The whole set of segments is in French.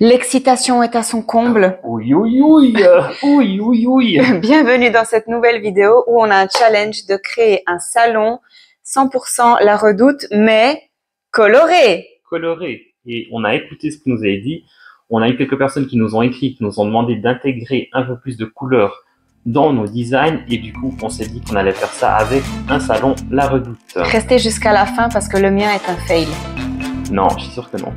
L'excitation est à son comble. Oui, oui, oui, oui, oui, oui. Bienvenue dans cette nouvelle vidéo où on a un challenge de créer un salon 100% La Redoute, mais coloré. Coloré. Et on a écouté ce que nous avez dit. On a eu quelques personnes qui nous ont écrit, qui nous ont demandé d'intégrer un peu plus de couleurs dans nos designs. Et du coup, on s'est dit qu'on allait faire ça avec un salon La Redoute. Restez jusqu'à la fin parce que le mien est un fail. Non, je suis sûr que non.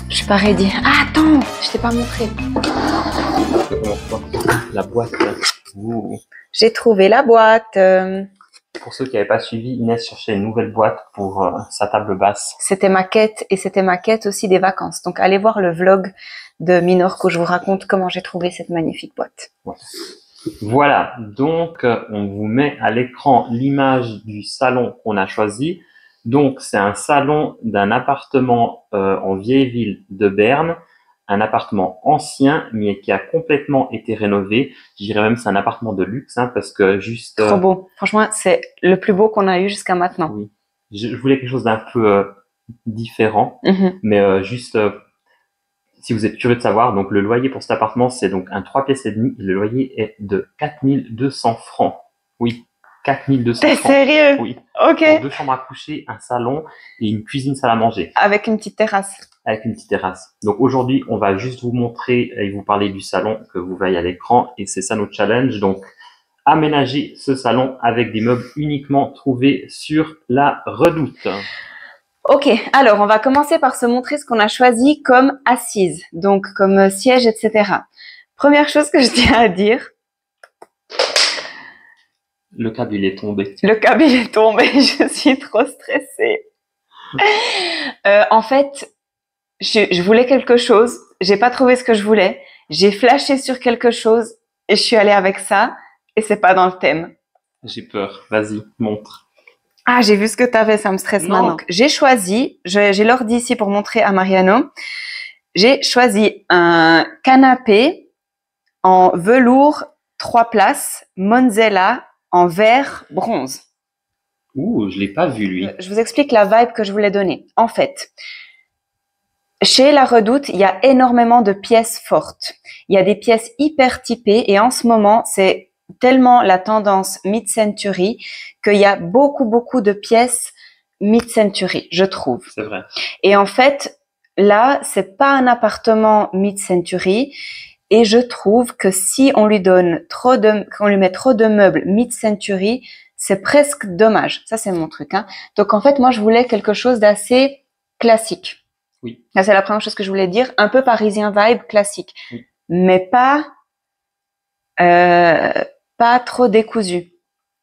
Je suis pas ready. Ah, attends, je t'ai pas montré. La boîte. Ouh. J'ai trouvé la boîte. Pour ceux qui n'avaient pas suivi, Inès cherchait une nouvelle boîte pour sa table basse. C'était ma quête et c'était ma quête aussi des vacances. Donc allez voir le vlog de Minorque où je vous raconte comment j'ai trouvé cette magnifique boîte. Ouais. Voilà, donc on vous met à l'écran l'image du salon qu'on a choisi. Donc c'est un salon d'un appartement en vieille ville de Berne, un appartement ancien mais qui a complètement été rénové. Je dirais même c'est un appartement de luxe parce que juste... Trop beau. Franchement, c'est le plus beau qu'on a eu jusqu'à maintenant. Oui, je voulais quelque chose d'un peu différent, mais juste... si vous êtes curieux de savoir, donc le loyer pour cet appartement, c'est donc un 3 pièces et demi. Le loyer est de 4200 francs. Oui, 4200 T'es francs. sérieux? Oui. Ok. Pour 2 chambres à coucher, un salon et une cuisine salle à manger. Avec une petite terrasse. Avec une petite terrasse. Donc aujourd'hui, on va juste vous montrer et vous parler du salon que vous voyez à l'écran. Et c'est ça notre challenge. Donc, aménager ce salon avec des meubles uniquement trouvés sur La Redoute. Ok, alors on va commencer par se montrer ce qu'on a choisi comme assise, donc comme siège, etc. Première chose que je tiens à dire. Le câble, il est tombé. Le câble, il est tombé, je suis trop stressée. En fait, je voulais quelque chose, j'ai pas trouvé ce que je voulais, j'ai flashé sur quelque chose et je suis allée avec ça et c'est pas dans le thème. J'ai peur, vas-y, montre. Ah, j'ai vu ce que t'avais, ça me stresse maintenant. J'ai choisi, j'ai l'ordi ici pour montrer à Mariano, j'ai choisi un canapé en velours 3 places, Monzella en vert bronze. Ouh, je l'ai pas vu lui. Je vous explique la vibe que je voulais donner. En fait, chez La Redoute, il y a énormément de pièces fortes. Il y a des pièces hyper typées et en ce moment, c'est tellement la tendance mid-century qu'il y a beaucoup de pièces mid-century, je trouve. C'est vrai. Et en fait, là, c'est pas un appartement mid-century et je trouve que si on lui donne qu'on lui met trop de meubles mid-century, c'est presque dommage. Ça, c'est mon truc, hein. Donc, en fait, moi, je voulais quelque chose d'assez classique. Oui. Là, c'est la première chose que je voulais dire. Un peu parisien vibe classique. Oui. Mais pas trop décousu.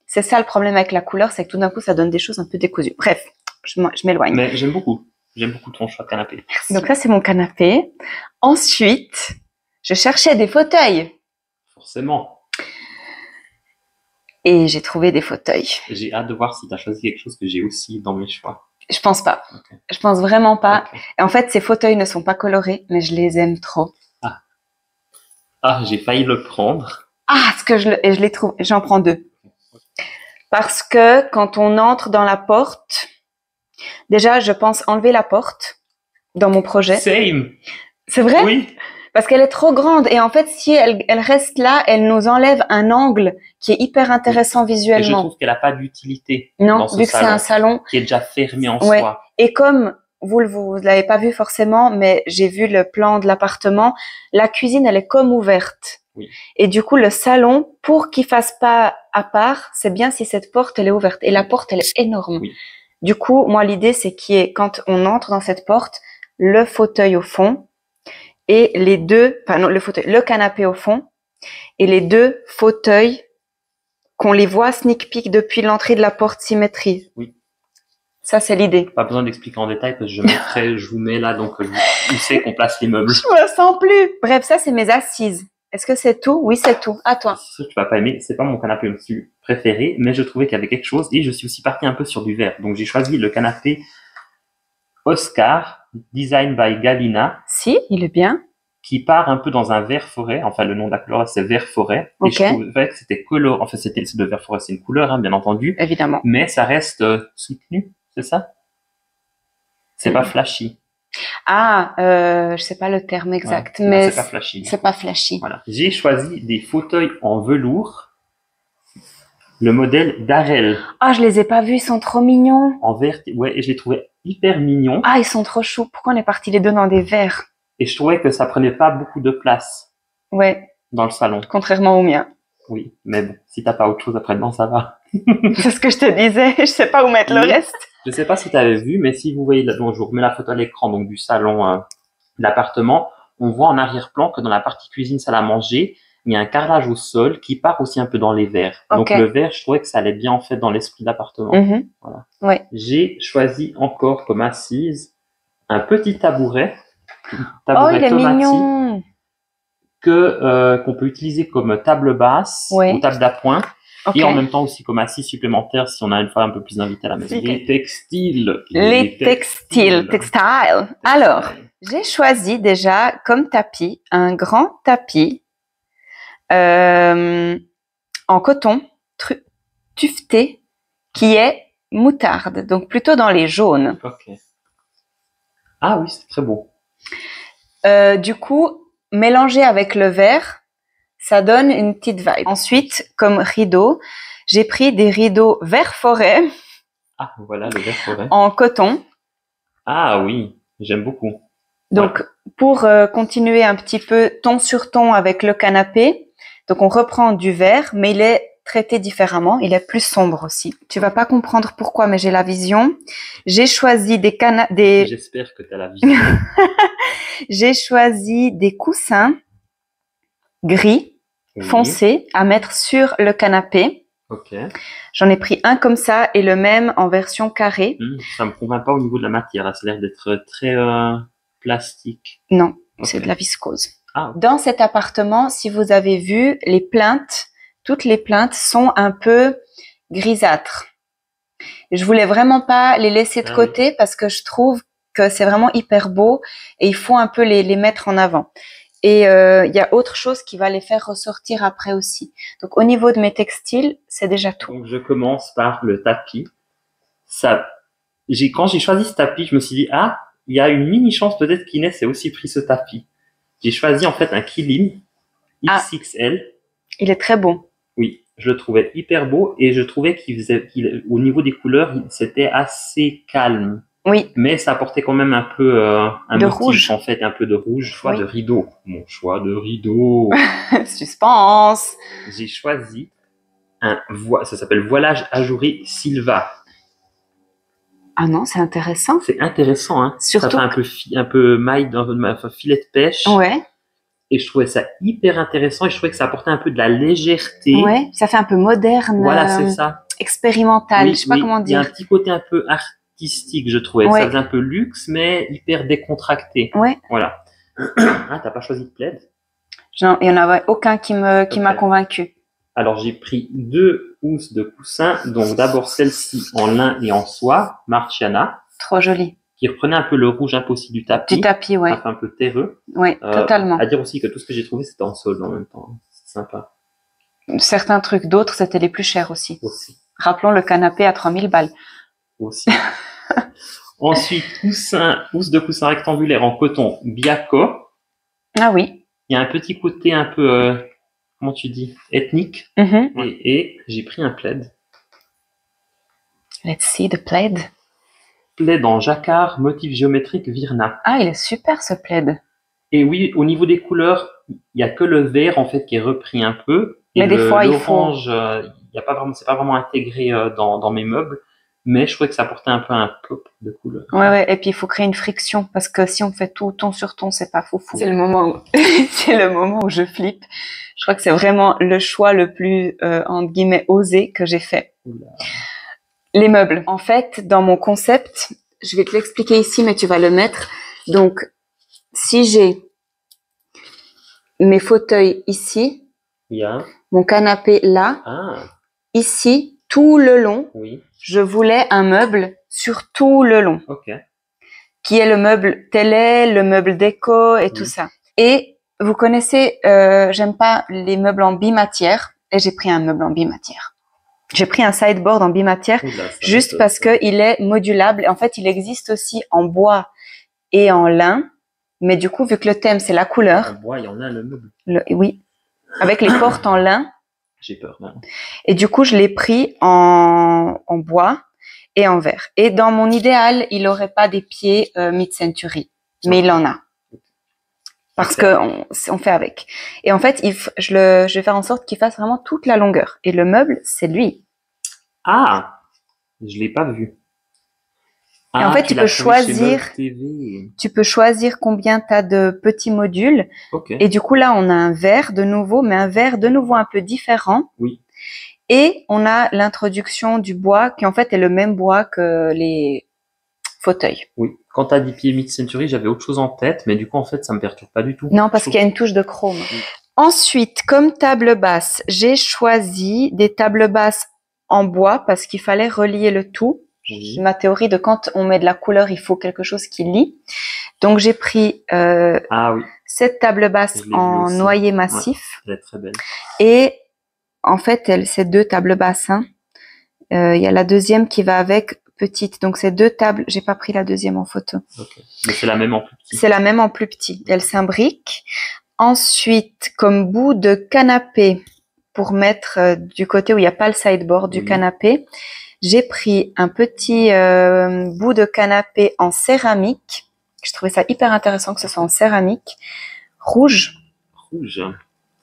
C'est ça le problème avec la couleur, c'est que tout d'un coup, ça donne des choses un peu décousues. Bref, je m'éloigne. Mais j'aime beaucoup. J'aime beaucoup ton choix de canapé. Merci. Donc là, c'est mon canapé. Ensuite, je cherchais des fauteuils. Forcément. Et j'ai trouvé des fauteuils. J'ai hâte de voir si tu as choisi quelque chose que j'ai aussi dans mes choix. Je pense pas. Okay. Je pense vraiment pas. Okay. Et en fait, ces fauteuils ne sont pas colorés, mais je les aime trop. Ah, j'ai failli le prendre. Ah, et je les trouve. J'en prends 2. Parce que quand on entre dans la porte, déjà, je pense enlever la porte dans mon projet. Same. C'est vrai? Oui. Parce qu'elle est trop grande et en fait, si elle reste là, elle nous enlève un angle qui est hyper intéressant visuellement. Et je trouve qu'elle n'a pas d'utilité. Non, dans ce vu que c'est un salon qui est déjà fermé en soi. Et comme vous l'avez pas vu forcément, mais j'ai vu le plan de l'appartement, la cuisine, elle est comme ouverte. Oui. Et du coup, le salon, pour qu'il fasse pas à part, c'est bien si cette porte, elle est ouverte. Et la porte, elle est énorme. Oui. Du coup, moi, l'idée, c'est quand on entre dans cette porte, le fauteuil au fond et le canapé au fond et les 2 fauteuils qu'on les voit sneak peek depuis l'entrée de la porte symétrie. Oui. Ça, c'est l'idée. Pas besoin d'expliquer en détail parce que je vous mets là, donc où c'est qu'on place les meubles. Je me sens plus. Bref, ça, c'est mes assises. Est-ce que c'est tout? Oui, c'est tout. À toi. C'est sûr que tu vas pas aimer. C'est pas mon canapé préféré, mais je trouvais qu'il y avait quelque chose et je suis aussi parti un peu sur du vert. Donc, j'ai choisi le canapé Oscar Design by Galina, Si, il est bien. qui part un peu dans un vert forêt. Enfin, le nom de la couleur, c'est vert forêt. Et Ok. je trouvais que c'était coloré. Enfin, c'est de vert forêt, c'est une couleur, hein, bien entendu. Évidemment. Mais ça reste soutenu, c'est ça? C'est pas flashy. Ah, je sais pas le terme exact, Ouais, mais c'est pas flashy. c'est pas flashy. Voilà. J'ai choisi des fauteuils en velours. Le modèle Darrell Ah, je les ai pas vus, ils sont trop mignons. en vert. Ouais, et je les trouvais hyper mignons. Ah, ils sont trop choux. Pourquoi on est parti les deux dans des verres? Et je trouvais que ça prenait pas beaucoup de place Ouais, dans le salon. contrairement au mien. Oui, mais bon, si t'as pas autre chose après-dedans, ça va. C'est ce que je te disais. Je sais pas où mettre le Oui. reste. Je sais pas si tu avais vu, mais si vous voyez, donc je vous remets la photo à l'écran donc du salon de l'appartement, on voit en arrière-plan que dans la partie cuisine, salle à manger, il y a un carrelage au sol qui part aussi un peu dans les verres. Donc Ok. le verre, je trouvais que ça allait bien en fait dans l'esprit de l'appartement. Mhm. Voilà. Ouais. J'ai choisi encore comme assise un petit tabouret, Oh, tabouret il est Tomati, mignon. qu'on peut utiliser comme table basse Ouais. ou table d'appoint. Ok. Et en même temps aussi comme assise supplémentaire si on a une fois un peu plus d'invités à la maison. Ok. Les textiles. Les textiles. Alors, j'ai choisi déjà comme tapis un grand tapis en coton tufté qui est moutarde, donc plutôt dans les jaunes. Ok. Ah oui, c'est très beau. Du coup, mélangé avec le vert, ça donne une petite vibe. Ensuite, comme rideau, j'ai pris des rideaux vert forêt Ah, voilà le vert forêt. en coton. Ah oui, j'aime beaucoup. Donc, pour continuer un petit peu ton sur ton avec le canapé, donc on reprend du vert, mais il est traité différemment, il est plus sombre aussi. Tu vas pas comprendre pourquoi, mais j'ai la vision. J'ai choisi J'espère que tu as la vision. j'ai choisi des coussins gris Oui. foncés à mettre sur le canapé. Ok. J'en ai pris un comme ça et le même en version carrée. Ça me convainc pas au niveau de la matière. Là, ça a l'air d'être très plastique. Non, Ok. c'est de la viscose. Ah, Dans cet appartement, si vous avez vu, les plaintes, toutes les plaintes sont un peu grisâtres. Je voulais vraiment pas les laisser de côté parce que je trouve que c'est vraiment hyper beau et il faut un peu les mettre en avant. Et il y a autre chose qui va les faire ressortir après aussi. Donc au niveau de mes textiles, c'est déjà tout. Donc je commence par le tapis. Quand j'ai choisi ce tapis, je me suis dit il y a une mini chance peut-être qu'Inès ait aussi pris ce tapis. J'ai choisi en fait un Kilim XXL. Il est très beau. Oui, je le trouvais hyper beau et je trouvais au niveau des couleurs, c'était assez calme. Oui. Mais ça apportait quand même un peu un de motif rouge. en fait, un peu de rouge. Choix Oui. de rideau. Mon choix de rideau. Suspense. J'ai choisi ça s'appelle voilage ajouré Silva. Ah non, c'est intéressant. C'est intéressant, hein. Surtout ça fait un peu maille filet de pêche. Ouais. Et je trouvais ça hyper intéressant et je trouvais que ça apportait un peu de la légèreté. Ouais, ça fait un peu moderne. Voilà, c'est ça. Expérimental, je sais pas comment Il y a dire. un petit côté un peu artistique, je trouvais. Ouais. Ça faisait un peu luxe, mais hyper décontracté. Ouais. Voilà. Ah, t'as pas choisi de plaid? Il y en avait aucun qui m'a convaincu. Alors, j'ai pris 2 housses de coussins. Donc, d'abord celle-ci en lin et en soie, Marciana, Trop joli. qui reprenait un peu le rouge un peu aussi du tapis. Du tapis, ouais. Ça fait un peu terreux. Ouais, totalement. À dire aussi que tout ce que j'ai trouvé, c'était en solde en même temps. C'est sympa. Certains trucs, d'autres, c'était les plus chers aussi. Aussi. Rappelons le canapé à 3000 balles. Aussi. Ensuite, housse de coussin rectangulaire en coton Biaco. Ah oui. Il y a un petit côté un peu, comment tu dis, ethnique. Mm-hmm. Et j'ai pris un plaid. Let's see the plaid. Plaid en jacquard, motif géométrique Virna. Ah, il est super ce plaid. Et oui, au niveau des couleurs, il y a que le vert en fait qui est repris un peu. Et mais des fois, l'orange, c'est pas vraiment intégré dans mes meubles. Mais je trouvais que ça apportait un peu un pop de couleur. Ouais. Et puis, il faut créer une friction parce que si on fait tout ton sur ton, c'est pas foufou. C'est le moment où je flippe. Je crois que c'est vraiment le choix le plus, entre guillemets, osé que j'ai fait. Oula. Les meubles. En fait, dans mon concept, je vais te l'expliquer ici, mais tu vas le mettre. Donc, si j'ai mes fauteuils ici, mon canapé là, ici, tout le long, oui. Je voulais un meuble sur tout le long. Ok. qui est le meuble télé, le meuble déco et tout ça. Et vous connaissez, j'aime pas les meubles en bimatière et j'ai pris un meuble en bimatière. J'ai pris un sideboard en bimatière juste parce que il est modulable. En fait, il existe aussi en bois et en lin. Mais du coup, vu que le thème, c'est la couleur. En bois, il y en a le meuble. Oui. Avec les portes en lin. J'ai peur, maintenant. Et du coup, je l'ai pris en bois et en verre. Et dans mon idéal, il aurait pas des pieds mid-century. Mais il en a. Parce que on fait avec. Et en fait, je vais faire en sorte qu'il fasse vraiment toute la longueur. Et le meuble, c'est lui. Ah, je l'ai pas vu. Et en fait, tu peux choisir combien tu as de petits modules. Okay. Et du coup, là, on a un verre de nouveau, mais un verre de nouveau un peu différent. Oui. Et on a l'introduction du bois qui, en fait, est le même bois que les fauteuils. Oui. Quand tu as dit pieds mid-century, j'avais autre chose en tête, mais du coup, en fait, ça me perturbe pas du tout. Non, parce qu'il y a une touche de chrome. Oui. Ensuite, comme table basse, j'ai choisi des tables basses en bois parce qu'il fallait relier le tout. Oui. Ma théorie de quand on met de la couleur, il faut quelque chose qui lie. Donc, j'ai pris cette table basse en noyer massif. Ouais, elle est très belle. Et en fait, c'est deux tables basses. Il y a la deuxième qui va avec petite. Donc, c'est deux tables. J'ai pas pris la deuxième en photo. Okay. Mais c'est la même en plus petit. C'est la même en plus petit. Elle s'imbrique. Ensuite, comme bout de canapé, pour mettre du côté où il n'y a pas le sideboard du canapé, j'ai pris un petit bout de canapé en céramique. Je trouvais ça hyper intéressant que ce soit en céramique. Rouge. Rouge.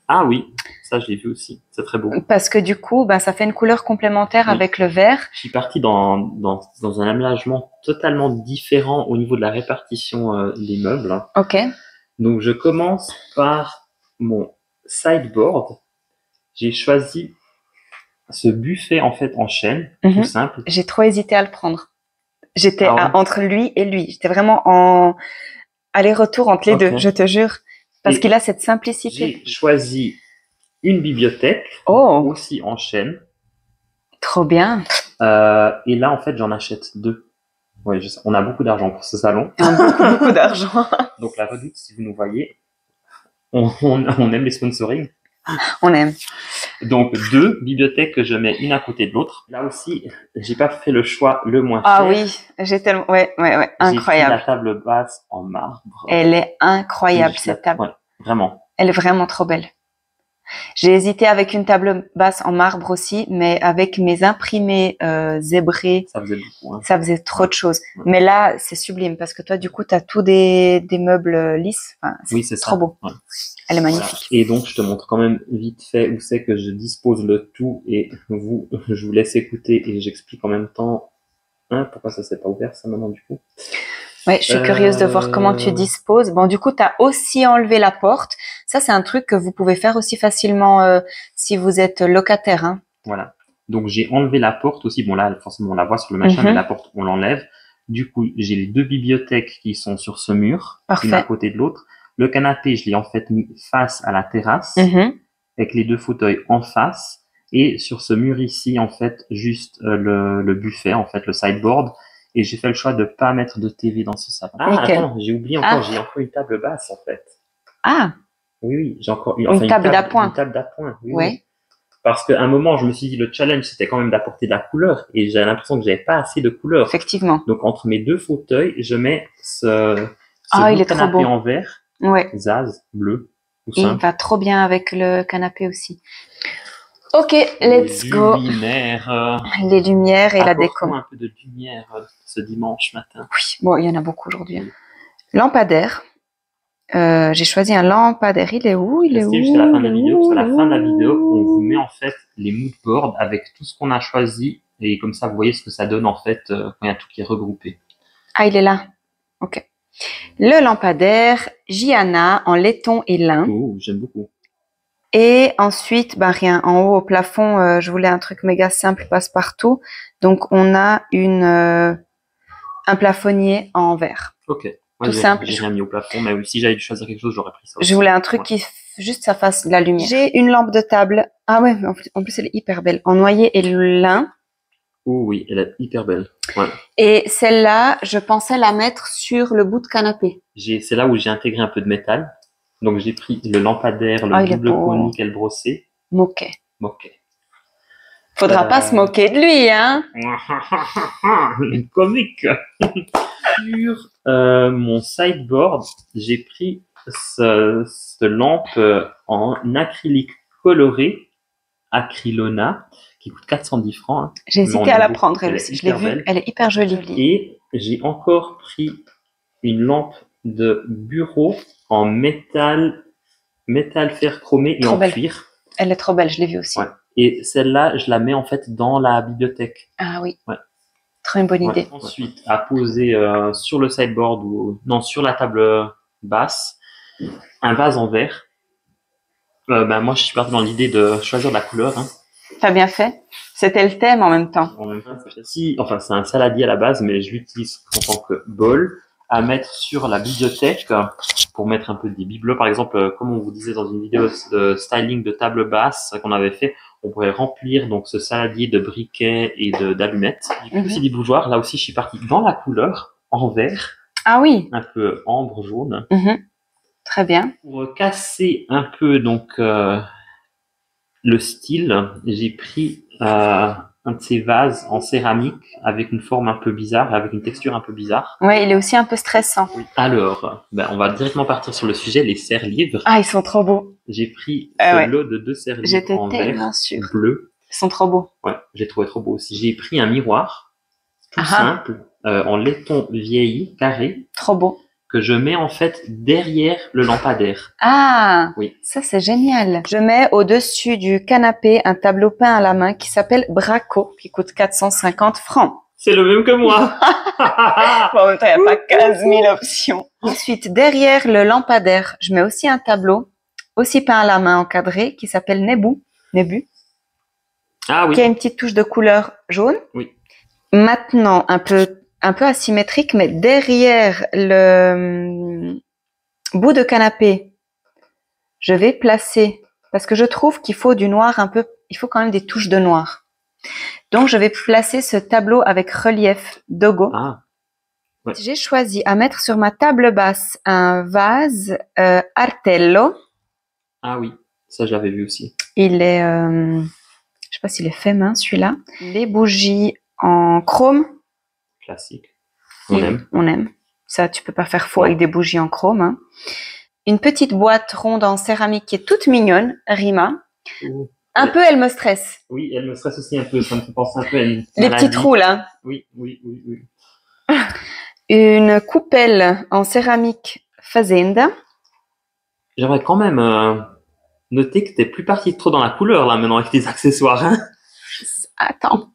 Ah oui, ça je l'ai vu aussi. C'est très beau. Parce que du coup, ça fait une couleur complémentaire avec le vert. Je suis partie dans un aménagement totalement différent au niveau de la répartition des meubles. Ok. Donc je commence par mon sideboard. J'ai choisi ce buffet en fait en chêne, tout simple. J'ai trop hésité à le prendre. J'étais entre lui et lui. J'étais vraiment en aller-retour entre les deux, je te jure. Parce qu'il a cette simplicité. J'ai choisi une bibliothèque aussi en chêne. Trop bien. Et là, en fait, j'en achète deux. Ouais, on a beaucoup d'argent pour ce salon. Beaucoup d'argent. Donc la Redoute, si vous nous voyez, on aime les sponsoring. On aime. Donc deux bibliothèques que je mets une à côté de l'autre. Là aussi, j'ai pas fait le choix le moins cher. Ah oui, j'ai tellement, ouais, incroyable. J'ai pris la table basse en marbre. Elle est incroyable cette table. Ouais, vraiment. Elle est vraiment trop belle. J'ai hésité avec une table basse en marbre aussi, mais avec mes imprimés zébrés, ça faisait beaucoup. Ça faisait trop de choses. Ouais. Mais là, c'est sublime parce que toi, du coup, tu as tout des meubles lisses. Enfin, c'est trop beau. Ouais. Elle est magnifique. Voilà. Et donc, je te montre quand même vite fait où c'est que je dispose le tout et je vous laisse écouter et j'explique en même temps pourquoi ça s'est pas ouvert ça maintenant du coup. Ouais, je suis curieuse de voir comment tu disposes. Bon, du coup, tu as aussi enlevé la porte. Ça, c'est un truc que vous pouvez faire aussi facilement si vous êtes locataire. Hein. Voilà. Donc, j'ai enlevé la porte aussi. Bon, là, forcément, on la voit sur le machin, mais la porte, on l'enlève. Du coup, j'ai les deux bibliothèques qui sont sur ce mur, une à côté de l'autre. Le canapé, je l'ai en fait mis face à la terrasse, avec les deux fauteuils en face. Et sur ce mur ici, en fait, juste le buffet, en fait, le sideboard. Et j'ai fait le choix de pas mettre de TV dans ce salon. Ah, attends, j'ai oublié encore, j'ai encore une table basse, en fait. Ah. Oui, j'ai encore une table d'appoint. Une table d'appoint, oui. Parce qu'à un moment, je me suis dit, le challenge, c'était quand même d'apporter de la couleur. Et j'avais l'impression que j'avais pas assez de couleur. Effectivement. Donc, entre mes deux fauteuils, je mets ce il est canapé trop beau. en verre. Zaz, bleu. Il va trop bien avec le canapé aussi. Ok, let's go. Les lumières et la déco. Un peu de lumière ce dimanche matin. Oui, bon, il y en a beaucoup aujourd'hui. Hein. Lampadaire. J'ai choisi un lampadaire. Il est où? Jusqu'à la fin de la vidéo. Parce qu'à la fin de la vidéo, on vous met en fait les moodboards avec tout ce qu'on a choisi. Et comme ça, vous voyez ce que ça donne en fait quand il y a tout qui est regroupé. Ah, il est là. Ok. Le lampadaire Giana en laiton et lin. Oh, j'aime beaucoup. Et ensuite, rien. En haut, au plafond, je voulais un truc méga simple, passe-partout. Donc, on a un plafonnier en verre. Ok. Tout simple. J'ai rien mis au plafond, mais si j'avais dû choisir quelque chose, j'aurais pris ça aussi. Je voulais un truc qui, juste, ça fasse de la lumière. J'ai une lampe de table. Ah ouais, en plus, elle est hyper belle. En noyer et lin. Oh oui, elle est hyper belle. Ouais. Et celle-là, je pensais la mettre sur le bout de canapé. C'est là où j'ai intégré un peu de métal. Donc j'ai pris le lampadaire, le Oh, il est double beau. pot nickel brossé. Moquet. Moquet. Faudra pas se moquer de lui, hein. Comique. Sur mon sideboard, j'ai pris cette lampe en acrylique coloré, Acrylona, qui coûte 410 francs. Hein. J'ai hésité à la prendre, elle aussi. Je l'ai vue, elle est hyper jolie. Et j'ai encore pris une lampe de bureau en métal fer chromé et en cuir. Elle est trop belle, je l'ai vue aussi. Ouais. Et celle-là, je la mets en fait dans la bibliothèque. Ah oui. Ouais. Très une bonne idée. Ensuite, à poser sur le sideboard ou non sur la table basse, un vase en verre. Moi, je suis parti dans l'idée de choisir de la couleur. Hein. T'as bien fait. C'était le thème en même temps. Enfin, c'est un saladier à la base, mais je l'utilise en tant que bol à mettre sur la bibliothèque pour mettre un peu des bibelots. Par exemple, comme on vous disait dans une vidéo de styling de table basse qu'on avait fait, on pourrait remplir donc ce saladier de briquets et d'allumettes. Aussi des bougeoirs. Là aussi, je suis parti dans la couleur en vert. Ah oui. Un peu ambre jaune. Très bien. Pour casser un peu donc le style, j'ai pris un de ces vases en céramique avec une forme un peu bizarre, avec une texture un peu bizarre. Ouais, il est aussi un peu stressant. Oui. Alors, on va directement partir sur le sujet, les serre-livres. Ah, ils sont trop beaux. J'ai pris ce lot de 2 serre-livres en vert, bleu. Ils sont trop beaux. Ouais, j'ai trouvé trop beau aussi. J'ai pris un miroir tout simple, en laiton vieilli, carré. Trop beau. Que je mets en fait derrière le lampadaire. Ah, oui. Ça c'est génial. Je mets au-dessus du canapé un tableau peint à la main qui s'appelle Braco, qui coûte 450 francs. C'est le même que moi. Bon, en même temps, il n'y a pas 15 000 options. Ensuite, derrière le lampadaire, je mets aussi un tableau, aussi peint à la main encadré, qui s'appelle Nebu. Ah oui. Qui a une petite touche de couleur jaune. Oui. Maintenant, un peu asymétrique, mais derrière le bout de canapé, je vais placer, parce que je trouve qu'il faut du noir il faut quand même des touches de noir. Donc, je vais placer ce tableau avec relief Dogo. Ah. Ouais. J'ai choisi à mettre sur ma table basse un vase Artello. Ah oui, ça j'avais vu aussi. Il est, je sais pas s'il est fait main celui-là. Les bougies en chrome. Classique. On aime. Ça, tu peux pas faire faux avec des bougies en chrome. Hein. Une petite boîte ronde en céramique qui est toute mignonne, Rima. Un peu, elle me stresse. Oui, elle me stresse aussi un peu. Ça me fait penser un peu à une les petits trous, là. Oui. Une coupelle en céramique Fazenda. J'aimerais quand même noter que t'es plus parti trop dans la couleur, là, maintenant, avec tes accessoires. Hein. Attends.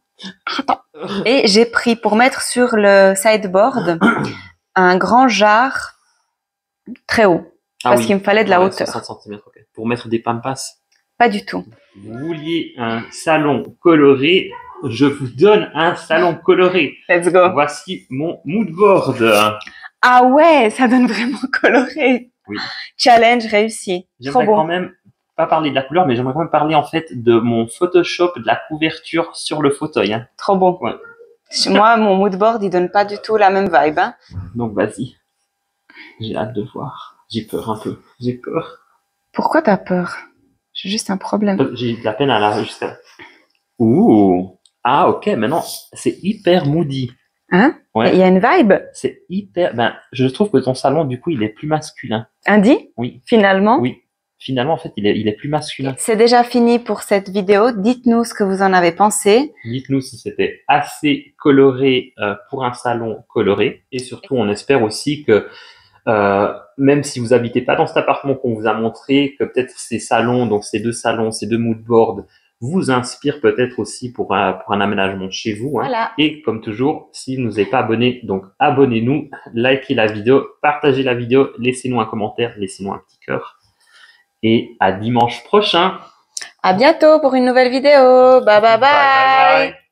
Et j'ai pris pour mettre sur le sideboard un grand jar très haut. Parce qu'il me fallait de la hauteur. 60 cm, okay. Pour mettre des pampas? Pas du tout. Vous vouliez un salon coloré, je vous donne un salon coloré. Let's go. Voici mon mood board. Ah ouais, ça donne vraiment coloré. Oui. Challenge réussi. J'aimerais quand même pas parler de la couleur, mais j'aimerais quand même parler en fait de mon Photoshop, de la couverture sur le fauteuil. Hein. Trop beau. Ouais. Moi, mon mood board, il donne pas du tout la même vibe. Hein. Donc vas-y. J'ai hâte de voir. J'ai peur un peu. J'ai peur. Pourquoi t'as peur? J'ai juste un problème. J'ai de la peine à la jusqu'à. Ouh. Ah ok. Maintenant, c'est hyper moody. Hein? Ouais. Il y a une vibe. C'est hyper. Je trouve que ton salon, du coup, il est plus masculin. Indi? Oui. Finalement? Oui. Finalement, en fait, il est plus masculin. C'est déjà fini pour cette vidéo. Dites-nous ce que vous en avez pensé. Dites-nous si c'était assez coloré pour un salon coloré. Et surtout, on espère aussi que même si vous habitez pas dans cet appartement qu'on vous a montré, que peut-être ces salons, donc ces deux moodboards, vous inspirent peut-être aussi pour un aménagement chez vous. Hein. Voilà. Et comme toujours, si vous n'êtes pas abonné, donc abonnez-nous, likez la vidéo, partagez la vidéo, laissez-nous un commentaire, laissez-nous un petit cœur. Et à dimanche prochain. À bientôt pour une nouvelle vidéo. Bye bye bye. Bye bye bye.